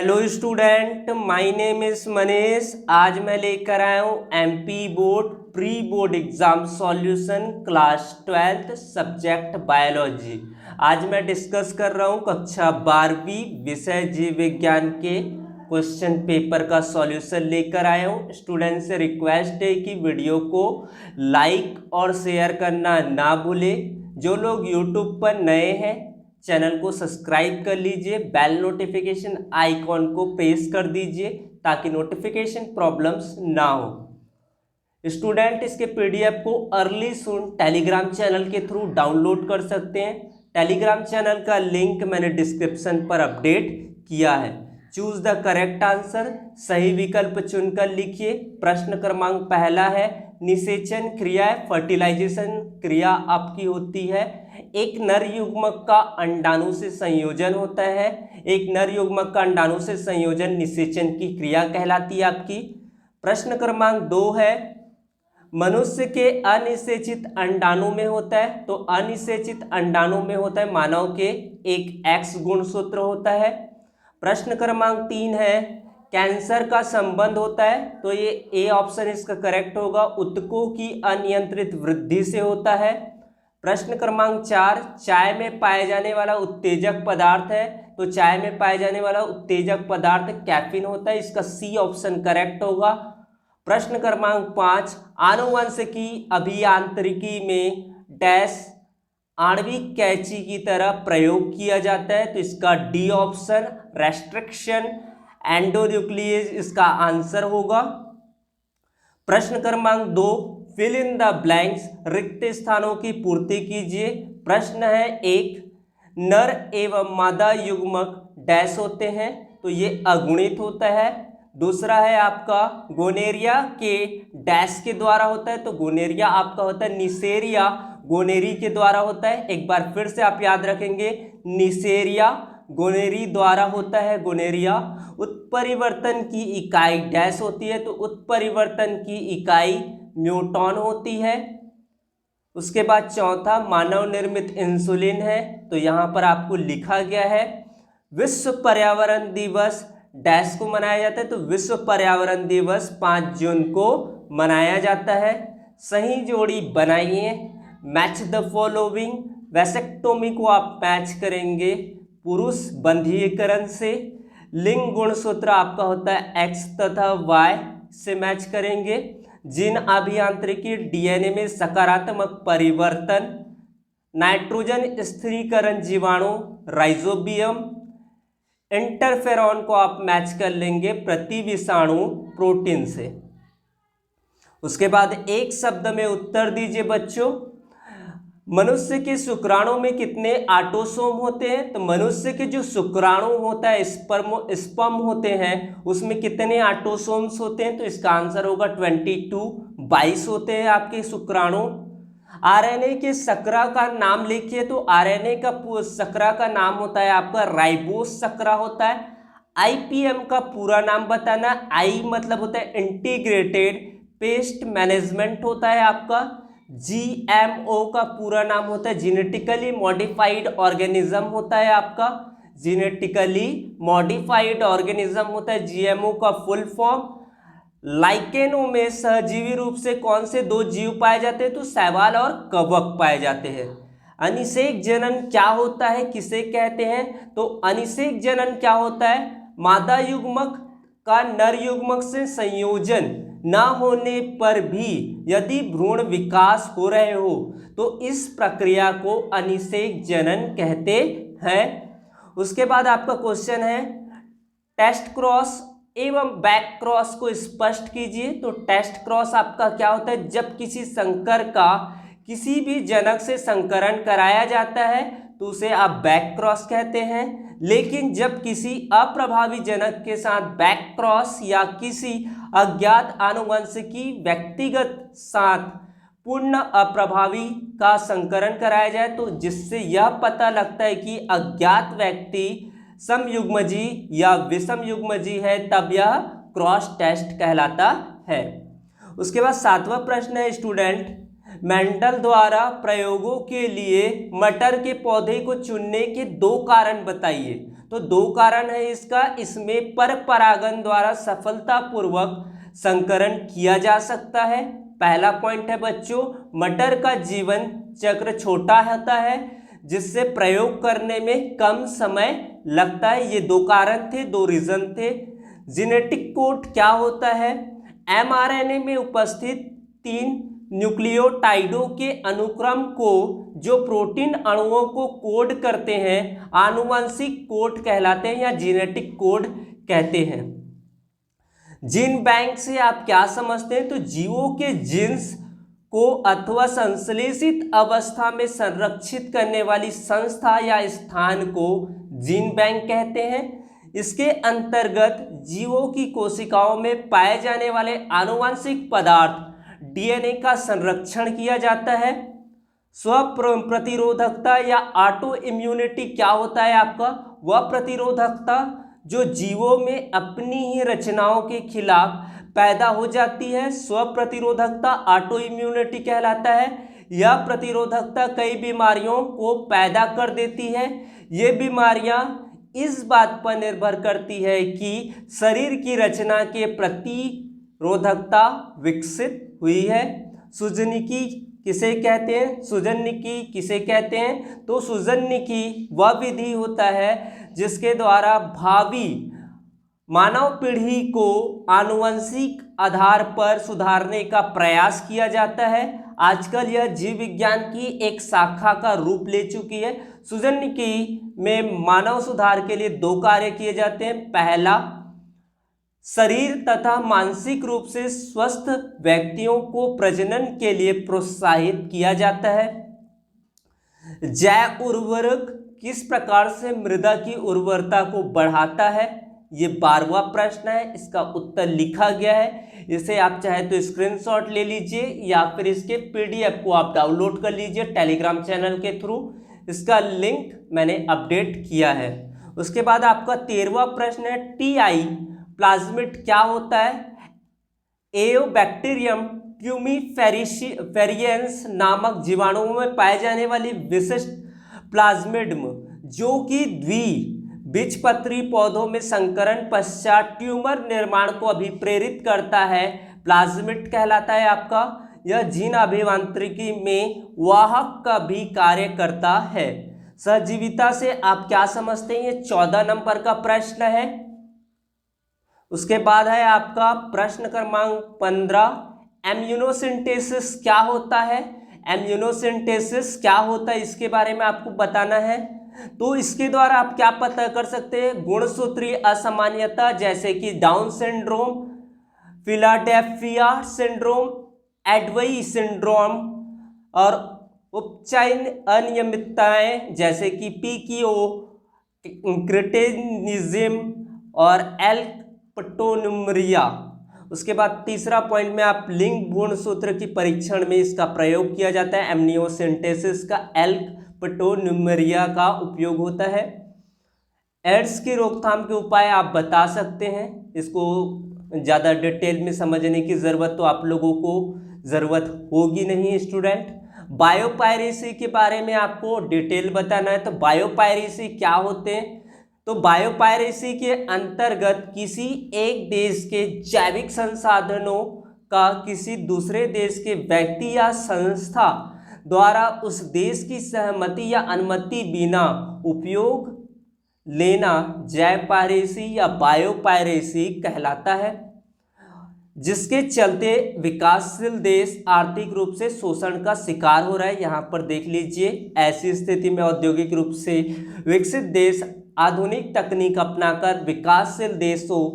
Hello student, my name is Manish. आज मैं लेकर आया हूँ MP board pre board exam solution class 12th subject biology. आज मैं डिस्कस कर रहा हूँ कक्षा 12वीं विषय जीव विज्ञान के क्वेश्चन पेपर का सॉल्यूशन लेकर आया हूँ। स्टूडेंट से रिक्वेस्ट है कि वीडियो को लाइक और शेयर करना ना भूलें। जो लोग यूट्यूब पर नए हैं चैनल को सब्सक्राइब कर लीजिए, बेल नोटिफिकेशन आइकॉन को प्रेस कर दीजिए ताकि नोटिफिकेशन प्रॉब्लम्स ना हो। स्टूडेंट इसके पीडीएफ को अर्ली सून टेलीग्राम चैनल के थ्रू डाउनलोड कर सकते हैं। टेलीग्राम चैनल का लिंक मैंने डिस्क्रिप्शन पर अपडेट किया है। चूज द करेक्ट आंसर, सही विकल्प चुनकर लिखिए। प्रश्न क्रमांक पहला है, निषेचन क्रिया फर्टिलाइजेशन क्रिया आपकी होती है। एक नर युग्मक का अंडाणु से संयोजन होता है। एक नर युग्मक का अंडाणु से संयोजन निषेचन की क्रिया कहलाती है आपकी। प्रश्न क्रमांक 2 है, मनुष्य के अनिषेचित अंडाणु में होता है। तो अनिषेचित अंडाणु में होता है मानव के एक एक्स गुणसूत्र होता है। प्रश्न क्रमांक 3 है, कैंसर का संबंध होता है। तो ये ए ऑप्शन इसका करेक्ट होगा, ऊतकों की अनियंत्रित वृद्धि से होता है। प्रश्न क्रमांक 4, चाय में पाए जाने वाला उत्तेजक पदार्थ है। तो चाय में पाए जाने वाला उत्तेजक पदार्थ कैफीन होता है, इसका सी ऑप्शन करेक्ट होगा। प्रश्न क्रमांक 5, आनुवंशिकी अभियांत्रिकी में डैश आणविक कैंची की तरह प्रयोग किया जाता है। तो इसका डी ऑप्शन रेस्ट्रिक्शन एंडोन्यूक्लिएज इसका आंसर होगा। प्रश्न क्रमांक 2, फिल इन द ब्लैंक्स, रिक्त स्थानों की पूर्ति कीजिए। प्रश्न है, एक नर एवं मादा युग्मक डैश होते हैं। तो ये अगुणित होता है। दूसरा है आपका गोनेरिया के डैश के द्वारा होता है। तो गोनेरिया आपका होता है निसेरिया गोनेरी के द्वारा होता है। एक बार फिर से आप याद रखेंगे, निसेरिया गोनेरी द्वारा होता है गोनेरिया। उत्परिवर्तन की इकाई डैश होती है। तो उत्परिवर्तन की इकाई न्यूटन होती है। उसके बाद चौथा मानव निर्मित इंसुलिन है। तो यहाँ पर आपको लिखा गया है विश्व पर्यावरण दिवस डैश को मनाया जाता है। तो विश्व पर्यावरण दिवस 5 जून को मनाया जाता है। सही जोड़ी बनाइए। मैच द फॉलोइंग, वैसेक्टोमी को आप मैच करेंगे पुरुष बंधीकरण से। लिंग गुणसूत्र आपका होता है एक्स तथा वाई से मैच करेंगे। जीन अभियांत्रिकी डीएनए में सकारात्मक परिवर्तन। नाइट्रोजन स्थिरीकरण जीवाणु राइजोबियम। इंटरफेरॉन को आप मैच कर लेंगे प्रतिविषाणु प्रोटीन से। उसके बाद एक शब्द में उत्तर दीजिए बच्चों। मनुष्य के शुक्राणु में कितने ऑटोसोम होते हैं? तो मनुष्य के जो शुक्राणु होता है स्पर्म होते हैं उसमें कितने ऑटोसोम्स होते हैं? तो इसका आंसर होगा 22 होते हैं आपके शुक्राणु। आरएनए के शर्करा का नाम लिखिए। तो आरएनए का शर्करा का नाम होता है आपका राइबोस शर्करा होता है। आईपीएम का पूरा नाम बताना। आई मतलब होता है इंटीग्रेटेड पेस्ट मैनेजमेंट होता है आपका। जीएमओ का पूरा नाम होता है जेनेटिकली मॉडिफाइड ऑर्गेनिज्म होता है आपका। जेनेटिकली मॉडिफाइड ऑर्गेनिज्म होता है जीएमओ का फुल फॉर्म। लाइकेनों में सहजीवी रूप से कौन से 2 जीव पाए जाते हैं? तो शैवाल और कवक पाए जाते हैं। अनिषेक जनन क्या होता है, किसे कहते हैं? तो अनिषेक जनन क्या होता है? मादा युग्मक का नर युग्मक से संयोजन ना होने पर भी यदि भ्रूण विकास हो रहे हो तो इस प्रक्रिया को अनिषेक जनन कहते हैं। उसके बाद आपका क्वेश्चन है, टेस्ट क्रॉस एवं बैक क्रॉस को स्पष्ट कीजिए। तो टेस्ट क्रॉस आपका क्या होता है? जब किसी संकर का किसी भी जनक से संकरण कराया जाता है तो उसे आप बैक क्रॉस कहते हैं। लेकिन जब किसी अप्रभावी जनक के साथ बैक क्रॉस या किसी अज्ञात आनुवंशिकी व्यक्तिगत साथ पूर्ण अप्रभावी का संकरण कराया जाए तो जिससे यह पता लगता है कि अज्ञात व्यक्ति समयुग्मजी या विषमयुग्मजी है, तब यह क्रॉस टेस्ट कहलाता है। उसके बाद 7वां प्रश्न है स्टूडेंट, मेंडल द्वारा प्रयोगों के लिए मटर के पौधे को चुनने के 2 कारण बताइए। तो दो कारण है इसका, इसमें पर परागण द्वारा सफलतापूर्वक संकरण किया जा सकता है। पहला पॉइंट है बच्चों, मटर का जीवन चक्र छोटा होता है जिससे प्रयोग करने में कम समय लगता है। ये दो कारण थे, दो रीजन थे। जेनेटिक कोड क्या होता है? एमआरएनए में उपस्थित 3 न्यूक्लियोटाइडों के अनुक्रम को जो प्रोटीन अणुओं को कोड करते हैं आनुवंशिक कोड कहलाते हैं या जेनेटिक कोड कहते हैं। जीन बैंक से आप क्या समझते हैं? तो जीवों के जीन्स को अथवा संश्लेषित अवस्था में संरक्षित करने वाली संस्था या स्थान को जीन बैंक कहते हैं। इसके अंतर्गत जीवों की कोशिकाओं में पाए जाने वाले आनुवंशिक पदार्थ डीएनए का संरक्षण किया जाता है। स्व प्रतिरोधकता या ऑटो इम्यूनिटी क्या होता है आपका? वह प्रतिरोधकता जो जीवों में अपनी ही रचनाओं के खिलाफ पैदा हो जाती है, स्व प्रतिरोधकता ऑटो इम्यूनिटी कहलाता है। यह प्रतिरोधकता कई बीमारियों को पैदा कर देती है। ये बीमारियां इस बात पर निर्भर करती है कि शरीर की रचना के प्रतिरोधकता विकसित हुई है। सुजनिकी किसे कहते हैं? सुजनिकी किसे कहते हैं? तो सुजनिकी वह विधि होता है जिसके द्वारा भावी मानव पीढ़ी को आनुवंशिक आधार पर सुधारने का प्रयास किया जाता है। आजकल यह जीव विज्ञान की एक शाखा का रूप ले चुकी है। सुजनिकी में मानव सुधार के लिए 2 कार्य किए जाते हैं। पहला, शरीर तथा मानसिक रूप से स्वस्थ व्यक्तियों को प्रजनन के लिए प्रोत्साहित किया जाता है। जैव उर्वरक किस प्रकार से मृदा की उर्वरता को बढ़ाता है? ये 12वां प्रश्न है, इसका उत्तर लिखा गया है। इसे आप चाहे तो स्क्रीनशॉट ले लीजिए या फिर इसके पीडीएफ को आप डाउनलोड कर लीजिए टेलीग्राम चैनल के थ्रू। इसका लिंक मैंने अपडेट किया है। उसके बाद आपका 13वां प्रश्न है, टीआई प्लाज्मिड क्या होता है? एओबैक्टीरियम ट्यूमीफेरियंस नामक जीवाणुओं में पाए जाने वाली विशिष्ट प्लाज्मिड्म जो कि द्विबीजपत्री पौधों में संकरण पश्चात ट्यूमर निर्माण को अभिप्रेरित करता है, प्लाज्मिड कहलाता है आपका। यह जीन अभियांत्रिकी में वाहक का भी कार्य करता है। सहजीविता से आप क्या समझते हैं? ये 14 नंबर का प्रश्न है। उसके बाद है आपका प्रश्न क्रमांक 15, एम्यूनोसिंथेसिस क्या होता है? एम्यूनोसिंथेसिस क्या होता है इसके बारे में आपको बताना है। तो इसके द्वारा आप क्या पता कर सकते हैं? गुणसूत्रीय असामान्यता जैसे कि डाउन सिंड्रोम, फिलाडेल्फिया सिंड्रोम, एडवई सिंड्रोम और उपचयन अनियमितताएं जैसे कि पीकीओ, क्रिटेनिज्म और एल्पटोनुमरिया। उसके बाद तीसरा पॉइंट में आप लिंग गुणसूत्र की परीक्षण में इसका प्रयोग किया जाता है। एम्नियोसेंटेसिस का एल्पटोनुमरिया का उपयोग होता है। एड्स की रोकथाम के उपाय आप बता सकते हैं। इसको ज़्यादा डिटेल में समझने की ज़रूरत तो आप लोगों को ज़रूरत होगी नहीं स्टूडेंट। बायोपायरेसी के बारे में आपको डिटेल बताना है। तो बायोपायरेसी क्या होते हैं? तो बायोपायरेसी के अंतर्गत किसी एक देश के जैविक संसाधनों का किसी दूसरे देश के व्यक्ति या संस्था द्वारा उस देश की सहमति या अनुमति बिना उपयोग लेना जैव पायरेसी या बायोपायरेसी कहलाता है, जिसके चलते विकासशील देश आर्थिक रूप से शोषण का शिकार हो रहा है। यहाँ पर देख लीजिए, ऐसी स्थिति में औद्योगिक रूप से विकसित देश आधुनिक तकनीक अपनाकर विकासशील देशों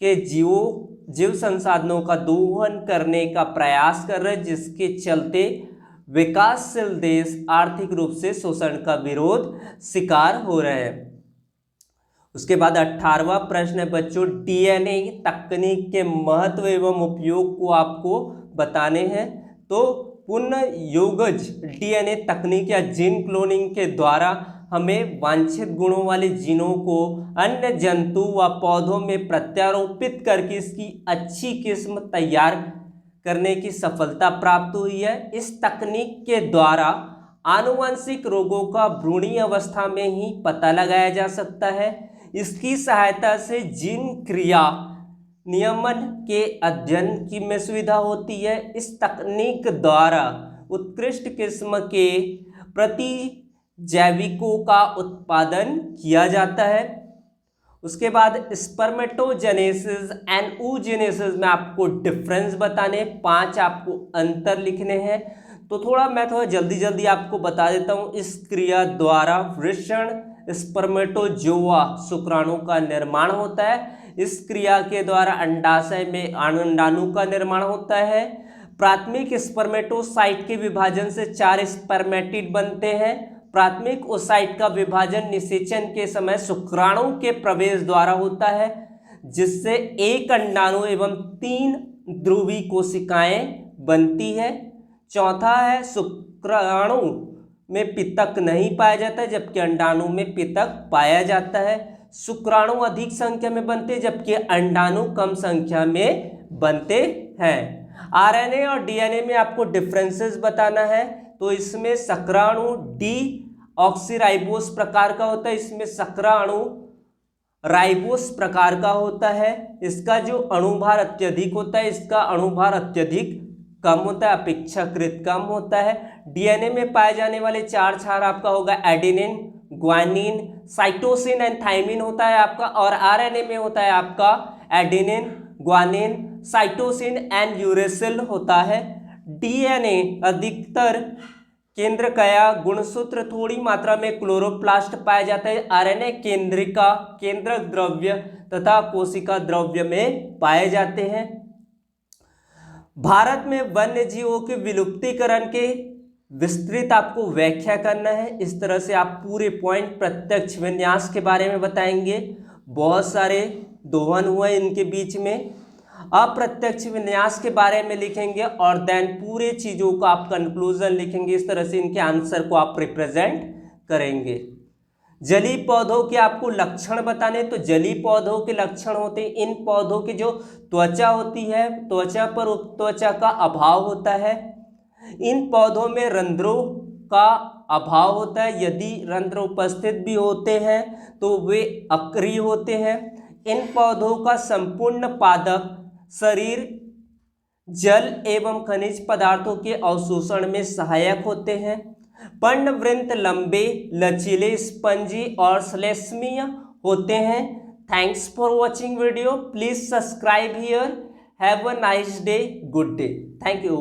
के जीव संसाधनों का दोहन करने का प्रयास कर रहे हैं, जिसके चलते विकासशील देश आर्थिक रूप से शोषण का विरोध शिकार हो रहे हैं। उसके बाद 18वां प्रश्न है बच्चों, डीएनए तकनीक के महत्व एवं उपयोग को आपको बताने हैं। तो पुनर्योगज डीएनए तकनीक या जीन क्लोनिंग के द्वारा हमें वांछित गुणों वाले जीनों को अन्य जंतु व पौधों में प्रत्यारोपित करके इसकी अच्छी किस्म तैयार करने की सफलता प्राप्त हुई है। इस तकनीक के द्वारा आनुवंशिक रोगों का भ्रूणीय अवस्था में ही पता लगाया जा सकता है। इसकी सहायता से जीन क्रिया नियमन के अध्ययन की में सुविधा होती है। इस तकनीक द्वारा उत्कृष्ट किस्म के प्रतिजैविकों का उत्पादन किया जाता है। उसके बाद स्पर्मेटोजेनेसिस एंड oogenesis में आपको डिफरेंस बताने, 5 आपको अंतर लिखने हैं। तो मैं थोड़ा जल्दी आपको बता देता हूँ। इस क्रिया द्वारा वृषण स्पर्मेटोजोआ शुक्राणु का निर्माण होता है। इस क्रिया के द्वारा अंडाशय में अंडाणु का निर्माण होता है। प्राथमिक स्पर्मेटोसाइट के विभाजन से 4 स्पर्मेटिड बनते हैं। प्राथमिक ओसाइट का विभाजन निषेचन के समय शुक्राणु के प्रवेश द्वारा होता है, जिससे एक अंडाणु एवं 3 ध्रुवी कोशिकाएं बनती है। चौथा है शुक्राणु में पितक नहीं पाया जाता है, जबकि अंडाणु में पितक पाया जाता है। शुक्राणु अधिक संख्या में बनते हैं, जबकि अंडाणु कम संख्या में बनते हैं। आरएनए और डीएनए में आपको डिफरेंसेस बताना है। तो इसमें शर्कराणु डीऑक्सीराइबोस प्रकार का होता है, इसमें शर्कराणु राइबोस प्रकार का होता है। इसका जो अणुभार अत्यधिक होता है, इसका अणुभार अत्यधिक कम होता है, अपेक्षाकृत कम होता है। डीएनए में पाए जाने वाले 4 क्षार आपका होगा adenine, guanine, cytosine and thymine होता है आपका। और आरएनए में होता है आपका adenine, guanine, cytosine and uracil होता है। डीएनए अधिकतर केंद्रकया गुणसूत्र, थोड़ी मात्रा में क्लोरोप्लास्ट पाया जाता है। आरएनए केंद्रिका, केंद्रक द्रव्य तथा कोशिका द्रव्य में पाए जाते हैं। भारत में वन्य जीवों के विलुप्तीकरण के विस्तृत आपको व्याख्या करना है। इस तरह से आप पूरे पॉइंट प्रत्यक्ष विन्यास के बारे में बताएंगे। बहुत सारे दोहन हुए इनके बीच में। अप्रत्यक्ष विन्यास के बारे में लिखेंगे और देन पूरे चीज़ों का आप कंक्लूजन लिखेंगे। इस तरह से इनके आंसर को आप रिप्रेजेंट करेंगे। जलीय पौधों के आपको लक्षण बताने, तो जलीय पौधों के लक्षण होते हैं, इन पौधों की जो त्वचा होती है, त्वचा पर उपत्वचा का अभाव होता है। इन पौधों में रंध्रों का अभाव होता है, यदि रंध्र उपस्थित भी होते हैं तो वे अक्रिय होते हैं। इन पौधों का संपूर्ण पादप शरीर जल एवं खनिज पदार्थों के अवशोषण में सहायक होते हैं। पर्णवृंत लंबे, लचीले, स्पंजी और श्लेष्मीय होते हैं। Thanks for watching video. Please subscribe here. Have a nice day. Good day. Thank you.